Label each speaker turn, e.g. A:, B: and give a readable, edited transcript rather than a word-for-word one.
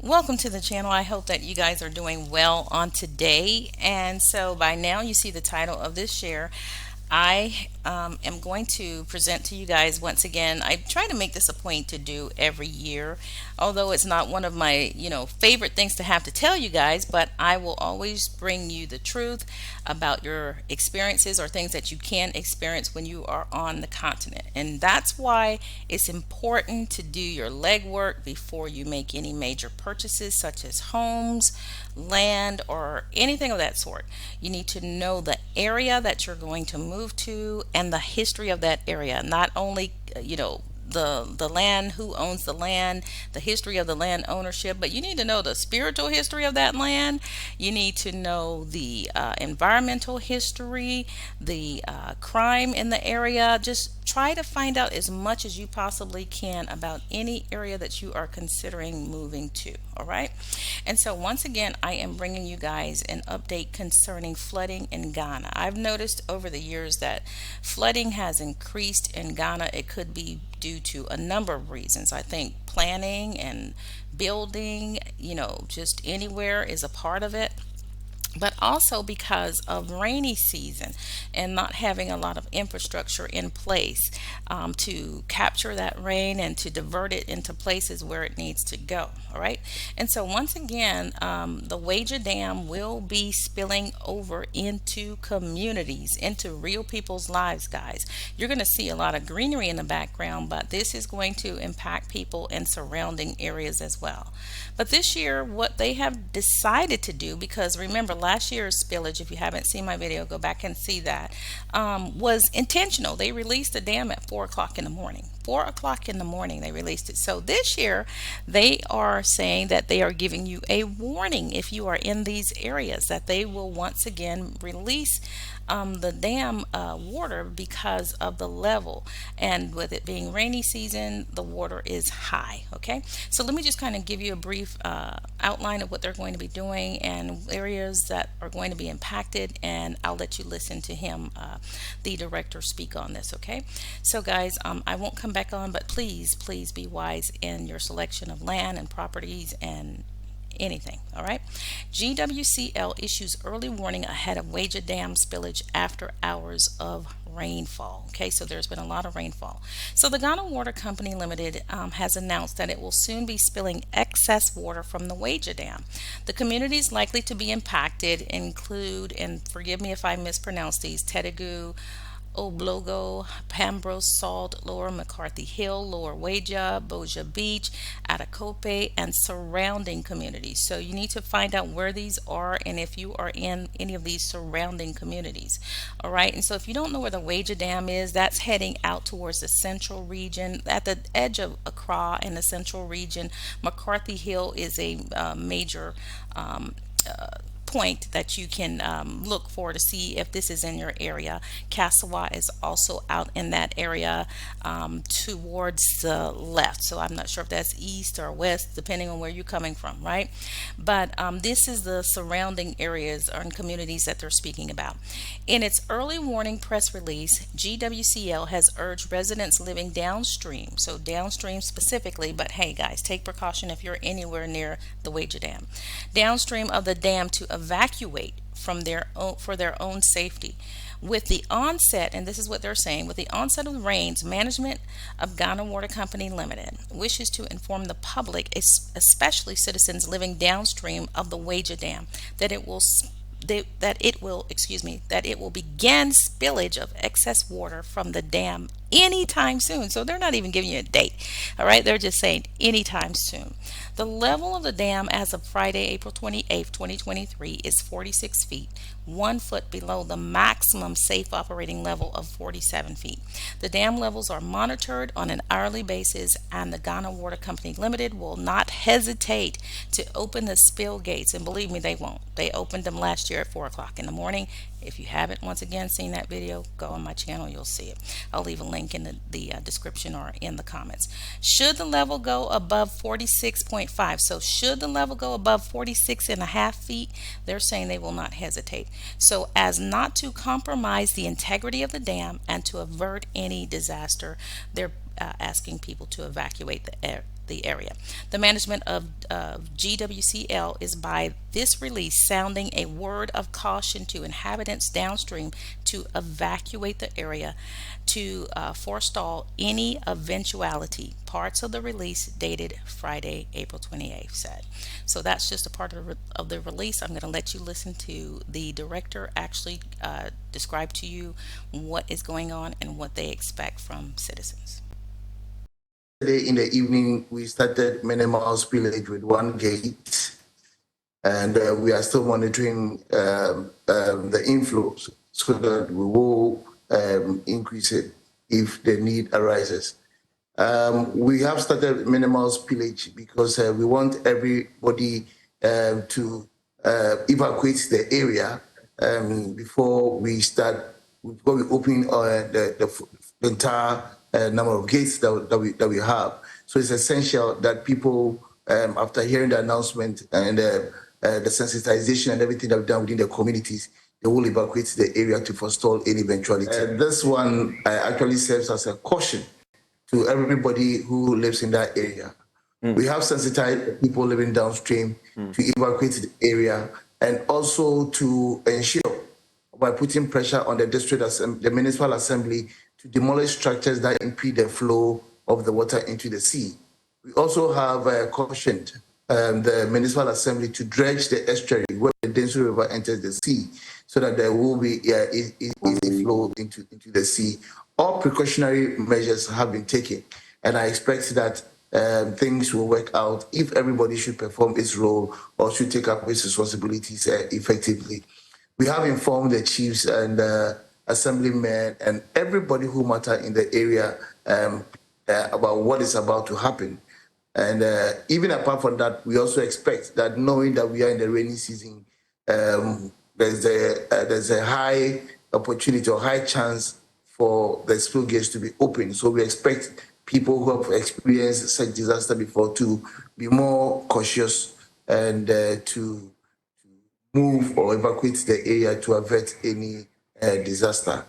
A: Welcome to the channel. I hope that you guys are doing well on today. And so by now you see the title of this share. I am going to present to you guys once again. I try to make this a point to do every year, although it's not one of my favorite things to have to tell you guys, but I will always bring you the truth about your experiences or things that you can experience when you are on the continent. And that's why it's important to do your legwork before you make any major purchases such as homes, land, or anything of that sort. You need to know the area that you're going to move to and the history of that area. Not only, the land, who owns the land, the history of the land ownership, but you need to know the spiritual history of that land. You need to know the environmental history, the crime in the area. Just try to find out as much as you possibly can about any area that you are considering moving to. All right. And so, once again, I am bringing you guys an update concerning flooding in Ghana. I've noticed over the years that flooding has increased in Ghana. It could be due to a number of reasons. I think planning and building, just anywhere is a part of it, but also because of rainy season and not having a lot of infrastructure in place to capture that rain and to divert it into places where it needs to go. All right. And so once again, the Weija Dam will be spilling over into communities, into real people's lives, guys. You're going to see a lot of greenery in the background, but this is going to impact people in surrounding areas as well. But this year, what they have decided to do, because remember, last year's spillage, if you haven't seen my video, go back and see that, was intentional. They released the dam at 4 o'clock in the morning. 4 o'clock in the morning, they released it. So this year, they are saying that they are giving you a warning if you are in these areas, that they will once again release the dam water because of the level, and with it being rainy season, the water is high. Okay, so let me just kind of give you a brief outline of what they're going to be doing and areas that are going to be impacted, and I'll let you listen to him, the director, speak on this. Okay, so guys, I won't come back on, but please be wise in your selection of land and properties and anything. All right. GWCL issues early warning ahead of Weija Dam spillage after hours of rainfall. Okay, so there's been a lot of rainfall. So the Ghana Water Company Limited has announced that it will soon be spilling excess water from the Weija Dam. The communities likely to be impacted include, and forgive me if I mispronounce these, Telugu, Oblogo, Pambros, Salt, Lower McCarthy Hill, Lower Weija, Boja Beach, Atacope, and surrounding communities. So you need to find out where these are and if you are in any of these surrounding communities. All right. And so if you don't know where the Weija Dam is, that's heading out towards the central region at the edge of Accra in the central region. McCarthy Hill is a major point that you can look for to see if this is in your area. Kassawa is also out in that area towards the left. So I'm not sure if that's east or west, depending on where you're coming from, right? But this is the surrounding areas and communities that they're speaking about. In its early warning press release, GWCL has urged residents living downstream, so downstream specifically, but hey guys, take precaution if you're anywhere near the Weija Dam, downstream of the dam, to evacuate from for their own safety. With the onset, and this is what they're saying, with the onset of the rains, management of Ghana Water Company Limited wishes to inform the public, especially citizens living downstream of the Weija Dam, that it will begin spillage of excess water from the dam anytime soon. So they're not even giving you a date. All right, they're just saying anytime soon. The level of the dam as of Friday, April 28th, 2023 is 46 feet, 1 foot below the maximum safe operating level of 47 feet. The dam levels are monitored on an hourly basis, and the Ghana Water Company Limited will not hesitate to open the spill gates. And believe me, they won't. They opened them last year at 4 o'clock in the morning. If you haven't, once again, seen that video, go on my channel, you'll see it. I'll leave a link in the description or in the comments. Should the level go above 46.5, so should the level go above 46.5 feet, they're saying they will not hesitate. So as not to compromise the integrity of the dam and to avert any disaster, they're asking people to evacuate the area. The management of GWCL is by this release sounding a word of caution to inhabitants downstream to evacuate the area to forestall any eventuality. Parts of the release dated Friday, April 28th said. So that's just a part of the release. I'm going to let you listen to the director actually describe to you what is going on and what they expect from citizens.
B: Today in the evening, we started minimal spillage with one gate, and we are still monitoring the inflows so that we will increase it if the need arises. We have started minimal spillage because we want everybody to evacuate the area before we open the entire number of gates that we have. So it's essential that people, after hearing the announcement and the sensitization and everything that we've done within the communities, they will evacuate the area to forestall any eventuality. This one actually serves as a caution to everybody who lives in that area. We have sensitized people living downstream to evacuate the area, and also to ensure by putting pressure on the municipal assembly to demolish structures that impede the flow of the water into the sea. We also have cautioned the municipal assembly to dredge the estuary where the Densu River enters the sea, so that there will be easy flow into the sea. All precautionary measures have been taken, and I expect that things will work out if everybody should perform its role or should take up its responsibilities effectively. We have informed the chiefs and assemblymen and everybody who matter in the area about what is about to happen. And even apart from that, we also expect that, knowing that we are in the rainy season, there's a high opportunity or high chance for the spill gates to be open. So we expect people who have experienced such disaster before to be more cautious and to move or evacuate the area to avert any disaster.